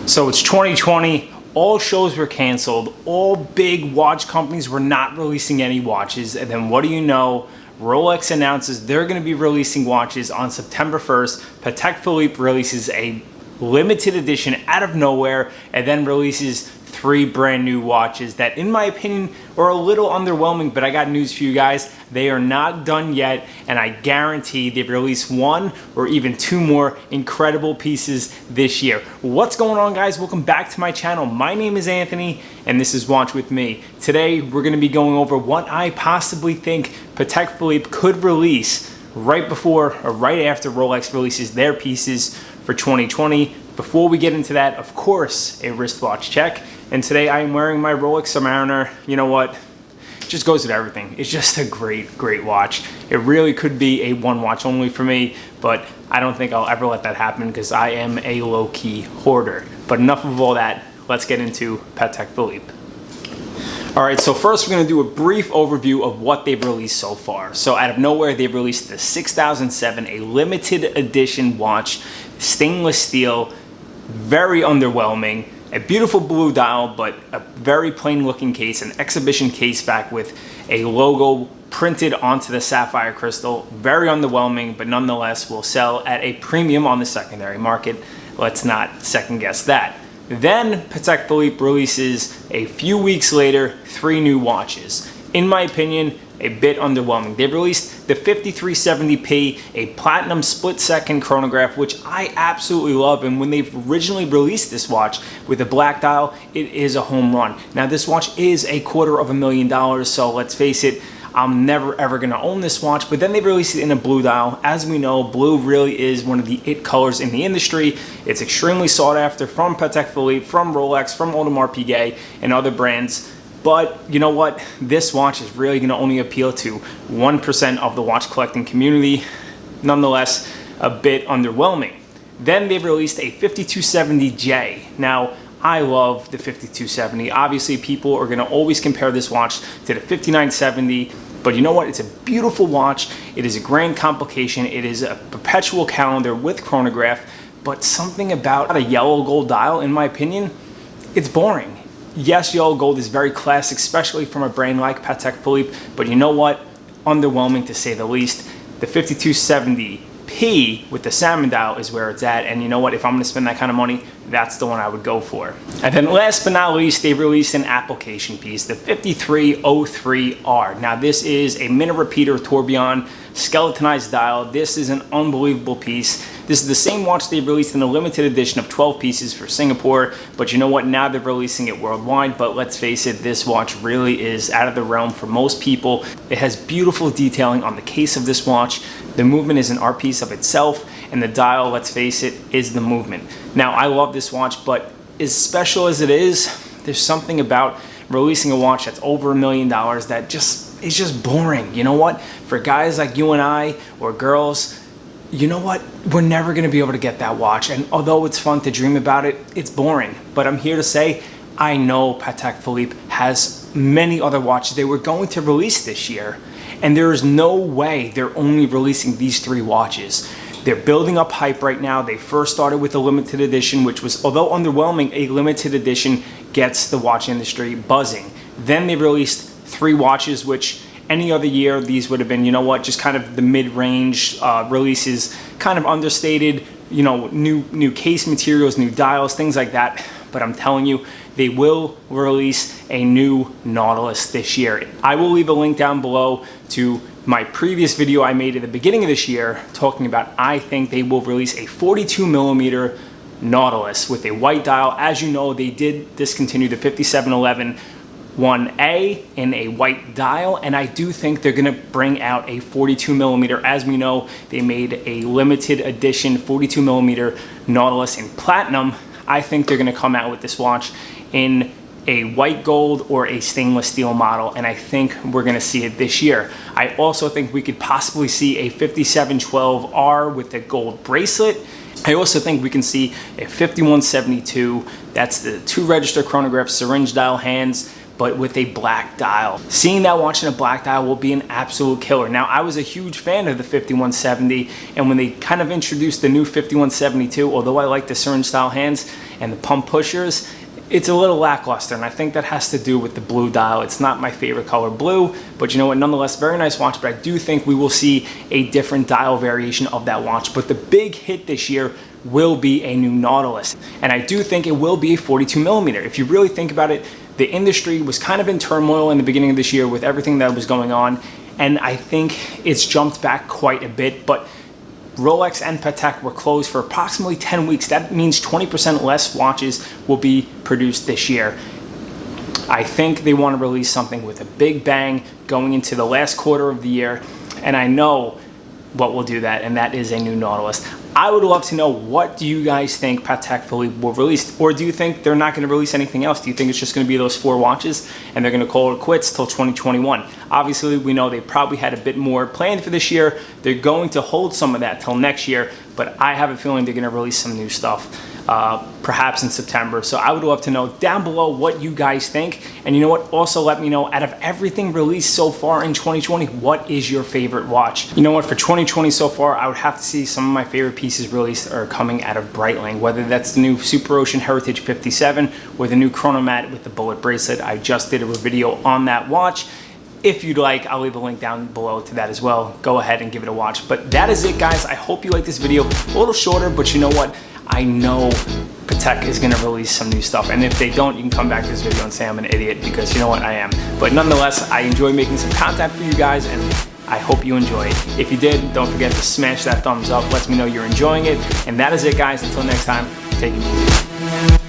So it's 2020, all shows were canceled, all big watch companies were not releasing any watches, and then what do you know, Rolex announces they're going to be releasing watches on September 1st. Patek Philippe releases a limited edition out of nowhere and then releases 3 brand new watches that, in my opinion, are a little underwhelming, but I got news for you guys. They are not done yet, and I guarantee they've released 1 or even 2 more incredible pieces this year. What's going on, guys? Welcome back to my channel. My name is Anthony, and this is Watch With Me. Today, we're going to be going over what I possibly think Patek Philippe could release right before or right after Rolex releases their pieces for 2020. Before we get into that, of course, a wristwatch check. And today I am wearing my Rolex Submariner. You know what? It just goes with everything. It's just a great watch. It really could be a one watch only for me, but I don't think I'll ever let that happen because I am a low-key hoarder. But enough of all that. Let's get into Patek Philippe. All right, so first we're gonna do a brief overview of what they've released so far. So out of nowhere, they've released the 6007, a limited edition watch, stainless steel, very underwhelming, a beautiful blue dial, but a very plain looking case, an exhibition case back with a logo printed onto the sapphire crystal. Very underwhelming, but nonetheless will sell at a premium on the secondary market. Let's not second guess that. Then Patek Philippe releases a few weeks later 3 new watches. In my opinion, a bit underwhelming. They've released the 5370p, a platinum split-second chronograph, which I absolutely love. And when they've originally released this watch with a black dial, it is a home run. Now, this watch is $250,000, so let's face it, I'm never ever gonna own this watch. But then they released it in a blue dial. As we know, blue really is one of the it colors in the industry. It's extremely sought after from Patek Philippe, from Rolex, from Audemars Piguet, and other brands. But you know what? This watch is really going to only appeal to 1% of the watch collecting community. Nonetheless, a bit underwhelming. Then they've released a 5270J. Now, I love the 5270. Obviously, people are going to always compare this watch to the 5970. But you know what? It's a beautiful watch. It is a grand complication. It is a perpetual calendar with chronograph. But something about a yellow gold dial, in my opinion, it's boring. Yes, yellow gold is very classic, especially from a brand like Patek Philippe, but you know what? Underwhelming to say the least. The 5270p with the salmon dial is where it's at, and you know what? If I'm gonna spend that kind of money, that's the one I would go for. And then last but not least, they released an application piece, the 5303R. Now this is a minute repeater tourbillon skeletonized dial. This is an unbelievable piece. This is the same watch they released in a limited edition of 12 pieces for Singapore, but you know what? Now they're releasing it worldwide, but let's face it, this watch really is out of the realm for most people. It has beautiful detailing on the case of this watch. The movement is an art piece of itself, and the dial, let's face it, is the movement. Now, I love this watch, but as special as it is, there's something about releasing a watch that's over $1 million that is just boring. You know what? For guys like you and I, or girls, you know what? We're never going to be able to get that watch. And although it's fun to dream about it, it's boring. But I'm here to say, I know Patek Philippe has many other watches they were going to release this year. And there is no way they're only releasing these 3 watches. They're building up hype right now. They first started with a limited edition, which was, although underwhelming, a limited edition gets the watch industry buzzing. Then they released 3 watches, which any other year, these would have been, you know what, just kind of the mid-range releases, kind of understated, you know, new case materials, new dials, things like that. But I'm telling you, they will release a new Nautilus this year. I will leave a link down below to my previous video I made at the beginning of this year talking about I think they will release a 42mm Nautilus with a white dial. As you know, they did discontinue the 5711 1A in a white dial, and I do think they're gonna bring out a 42mm. As we know, they made a limited edition 42mm Nautilus in platinum. I think they're gonna come out with this watch in a white gold or a stainless steel model, and I think we're gonna see it this year. I also think we could possibly see a 5712R with a gold bracelet. I also think we can see a 5172. That's the 2 register chronograph syringe dial hands, but with a black dial. Seeing that watch in a black dial will be an absolute killer. Now, I was a huge fan of the 5170, and when they kind of introduced the new 5172, although I like the syringe style hands and the pump pushers, it's a little lackluster, and I think that has to do with the blue dial. It's not my favorite color, blue, but you know what, nonetheless, very nice watch. But I do think we will see a different dial variation of that watch. But the big hit this year will be a new Nautilus, and I do think it will be a 42 millimeter. If you really think about it, the industry was kind of in turmoil in the beginning of this year with everything that was going on, and I think it's jumped back quite a bit. But Rolex and Patek were closed for approximately 10 weeks. That means 20% less watches will be produced this year. I think they want to release something with a big bang going into the last quarter of the year, and I know what will do that, and that is a new Nautilus. I would love to know, what do you guys think Patek Philippe will release? Or do you think they're not going to release anything else? Do you think it's just going to be those 4 watches and they're going to call it quits till 2021? Obviously, we know they probably had a bit more planned for this year. They're going to hold some of that till next year, but I have a feeling they're going to release some new stuff. Perhaps in September. So I would love to know down below what you guys think. And you know what? Also let me know, out of everything released so far in 2020, what is your favorite watch? You know what? For 2020 so far, I would have to see some of my favorite pieces released are coming out of Breitling, whether that's the new Super Ocean Heritage 57 or the new Chronomat with the bullet bracelet. I just did a video on that watch. If you'd like, I'll leave a link down below to that as well. Go ahead and give it a watch. But that is it, guys. I hope you like this video. A little shorter, but you know what? I know Patek is gonna release some new stuff, and if they don't, you can come back to this video and say I'm an idiot, because you know what, I am. But nonetheless, I enjoy making some content for you guys, and I hope you enjoy it. If you did, don't forget to smash that thumbs up. Let me know you're enjoying it. And that is it, guys. Until next time, take it easy.